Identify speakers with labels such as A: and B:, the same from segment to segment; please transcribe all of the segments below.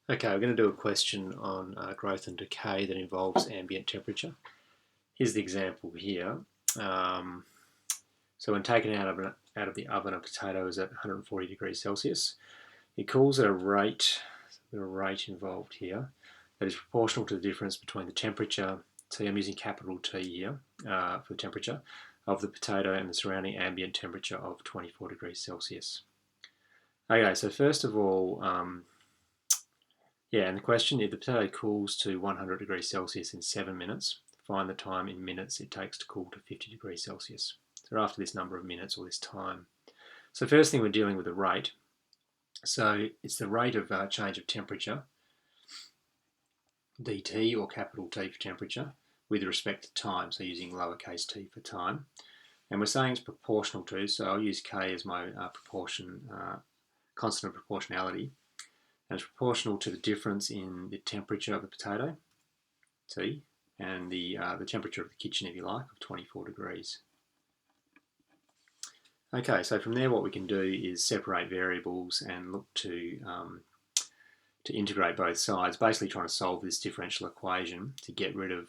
A: Okay, we're going to do a question on growth and decay that involves ambient temperature. Here's the example here. Um, so when taken out of the oven, a potato is at 140 degrees Celsius. It cools at a rate, the rate involved here, that is proportional to the difference between the temperature, T, I'm using capital T here for the temperature, of the potato and the surrounding ambient temperature of 24 degrees Celsius. Okay, so first of all, and the question, if the potato cools to 100 degrees Celsius in 7 minutes, find the time in minutes it takes to cool to 50 degrees Celsius. So after this number of minutes or this time. So first thing, we're dealing with the rate. So it's the rate of change of temperature, dt, or capital T for temperature, with respect to time, so using lowercase t for time. And we're saying it's proportional to, so I'll use k as my constant of proportionality. And it's proportional to the difference in the temperature of the potato, T, and the temperature of the kitchen, if you like, of 24 degrees. Okay, so from there what we can do is separate variables and look to integrate both sides, basically trying to solve this differential equation to get rid of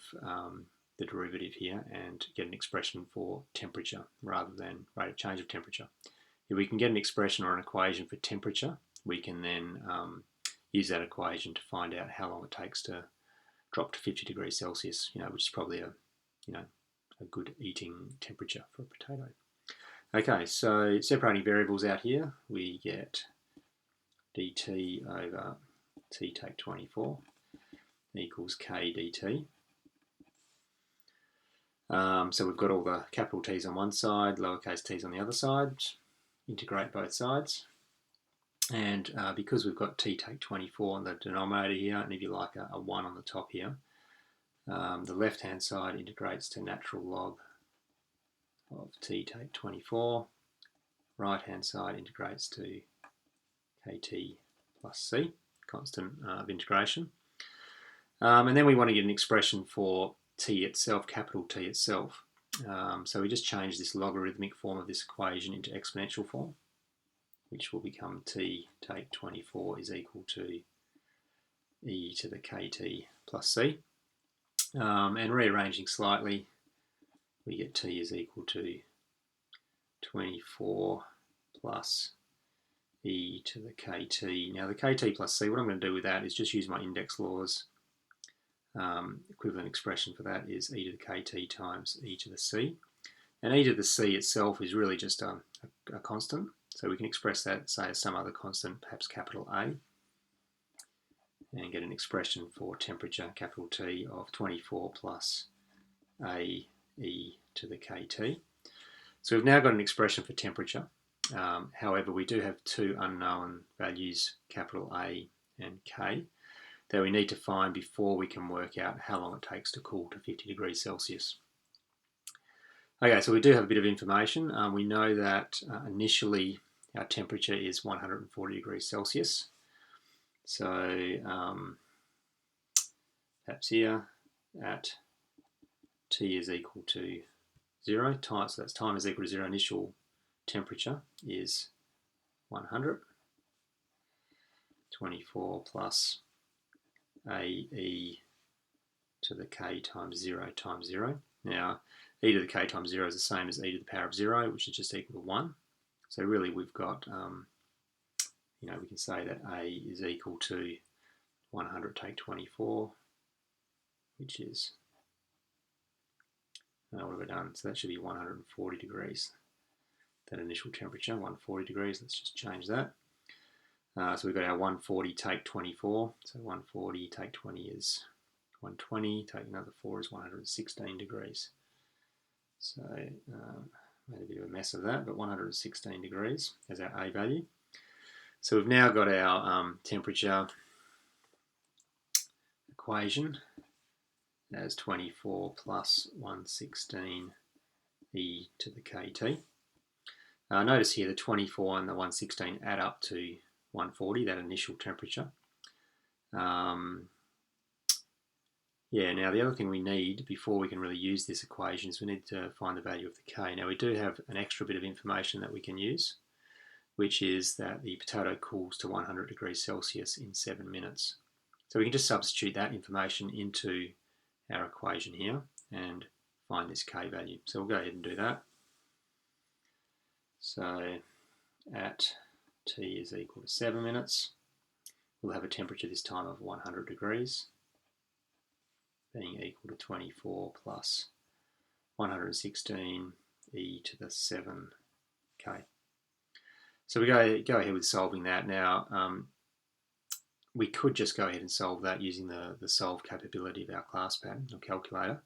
A: the derivative here and get an expression for temperature rather than rate of change of temperature. If we can get an expression or an equation for temperature, we can then use that equation to find out how long it takes to drop to 50 degrees Celsius, which is probably a good eating temperature for a potato. Okay, so separating variables out here, we get dt over t take 24 equals k dt. So we've got all the capital T's on one side, lowercase t's on the other side. Integrate both sides. And because we've got t take 24 on the denominator here, and if you like a 1 on the top here, the left-hand side integrates to natural log of t take 24. Right-hand side integrates to kt plus c, constant of integration. And then we want to get an expression for t itself, capital T itself. So we just change this logarithmic form of this equation into exponential form, which will become t take 24 is equal to e to the kt plus c. And rearranging slightly, we get t is equal to 24 plus e to the kt. Now the kt plus c, what I'm going to do with that is just use my index laws. Equivalent expression for that is e to the kt times e to the c. And e to the c itself is really just a constant. So we can express that, say, as some other constant, perhaps capital A, and get an expression for temperature, capital T, of 24 plus A e to the kt. So we've now got an expression for temperature. However, we do have two unknown values, capital A and K, that we need to find before we can work out how long it takes to cool to 50 degrees Celsius. Okay, so we do have a bit of information. We know that initially our temperature is 140 degrees Celsius. So perhaps here at T is equal to 0, so that's time is equal to 0, initial temperature is 100, 24 plus AE to the K times 0 times 0. Now, e to the K times 0 is the same as e to the power of 0, which is just equal to 1. So really we've got, we can say that A is equal to 100 take 24, which is, what have I done? So that should be 140 degrees. That initial temperature, 140 degrees, let's just change that. So we've got our 140 take 24, so 140 take 20 is 120, take another 4 is 116 degrees. So made a bit of a mess of that, but 116 degrees as our A value. So we've now got our temperature equation as 24 plus 116 e to the kt. Notice here the 24 and the 116 add up to 140, that initial temperature. Now the other thing we need before we can really use this equation is we need to find the value of the K. Now we do have an extra bit of information that we can use, which is that the potato cools to 100 degrees Celsius in 7 minutes. So we can just substitute that information into our equation here and find this k value. So we'll go ahead and do that. So at t is equal to 7 minutes, we'll have a temperature this time of 100 degrees, being equal to 24 plus 116 e to the 7k. So we go ahead with solving that. Now, we could just go ahead and solve that using the solve capability of our class pad or calculator.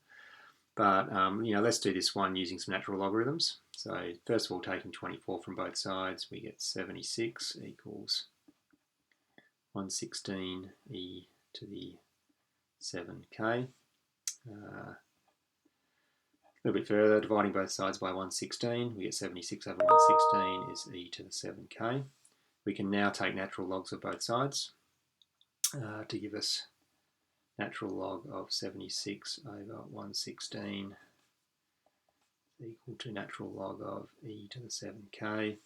A: But let's do this one using some natural logarithms. So first of all, taking 24 from both sides, we get 76 equals 116 e to the 7k. A little bit further, dividing both sides by 116, we get 76 over 116 is e to the 7k. We can now take natural logs of both sides to give us natural log of 76 over 116 equal to natural log of e to the 7k.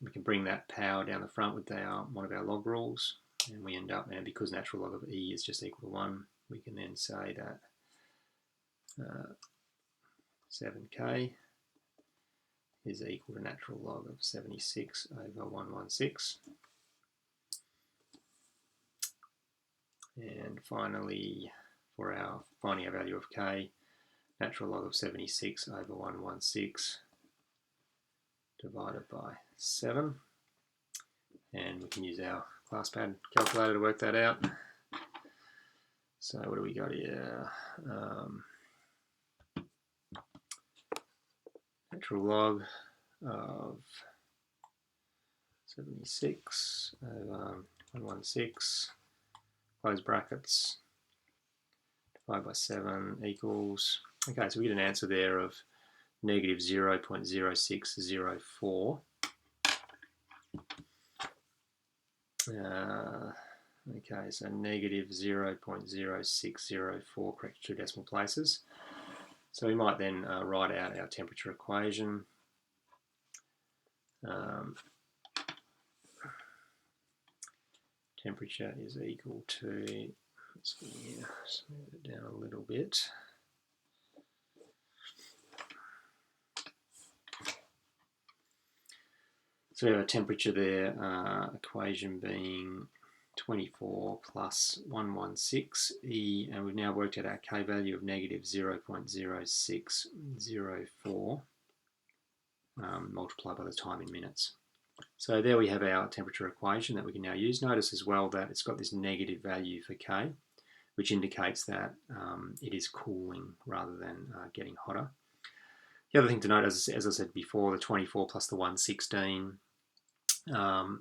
A: We can bring that power down the front with one of our log rules, and we end up, and because natural log of e is just equal to 1, we can then say that 7k is equal to natural log of 76 over 116. And finally, for our finding our value of k, natural log of 76 over 116 divided by 7. And we can use our class pad calculator to work that out. So what do we got here? Natural log of 76 over 116, close brackets, divide by 7 equals, okay, so we get an answer there of negative 0.0604. Okay, so negative 0.0604, correct 2 decimal places. So we might then write out our temperature equation. Temperature is equal to, let's see here, smooth it down a little bit. So we have a temperature there, equation being 24 plus 116 E, and we've now worked out our K value of negative 0.0604 multiplied by the time in minutes. So there we have our temperature equation that we can now use. Notice as well that it's got this negative value for K, which indicates that it is cooling rather than getting hotter. The other thing to note, as I said before, the 24 plus the 116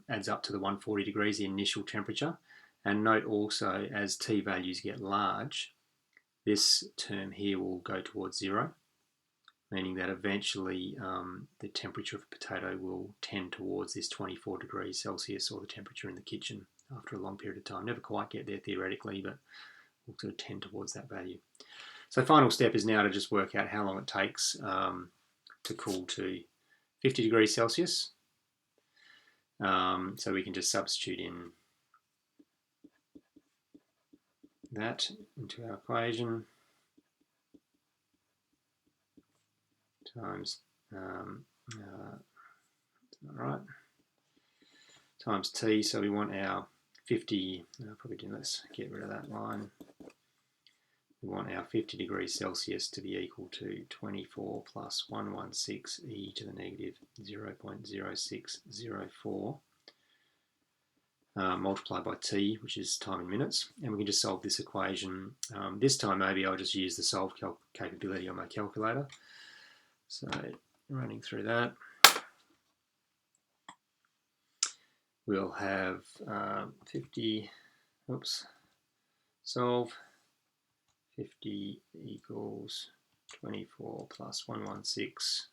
A: adds up to the 140 degrees, the initial temperature. And note also, as T values get large, this term here will go towards 0, meaning that eventually the temperature of a potato will tend towards this 24 degrees Celsius, or the temperature in the kitchen, after a long period of time. Never quite get there theoretically, but we'll sort of tend towards that value. So final step is now to just work out how long it takes to cool to 50 degrees Celsius. So we can just substitute in that into our equation times right, times T. So we want our 50, let's get rid of that line. We want our 50 degrees Celsius to be equal to 24 plus 116 e to the negative 0.0604 multiplied by t, which is time in minutes. And we can just solve this equation. This time maybe I'll just use the solve capability on my calculator. So running through that, we'll have 50, solve 50 equals 24 plus 116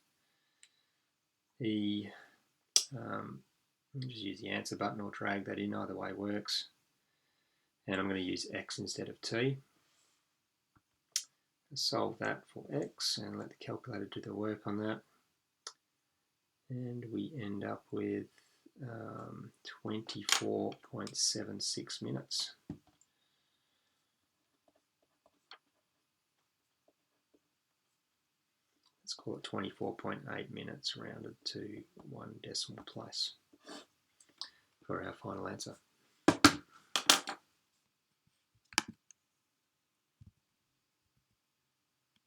A: e. Just use the answer button or drag that in, either way works. And I'm going to use x instead of t. Solve that for x and let the calculator do the work on that. And we end up with 24.76 minutes. Let's call it 24.8 minutes rounded to 1 decimal place for our final answer.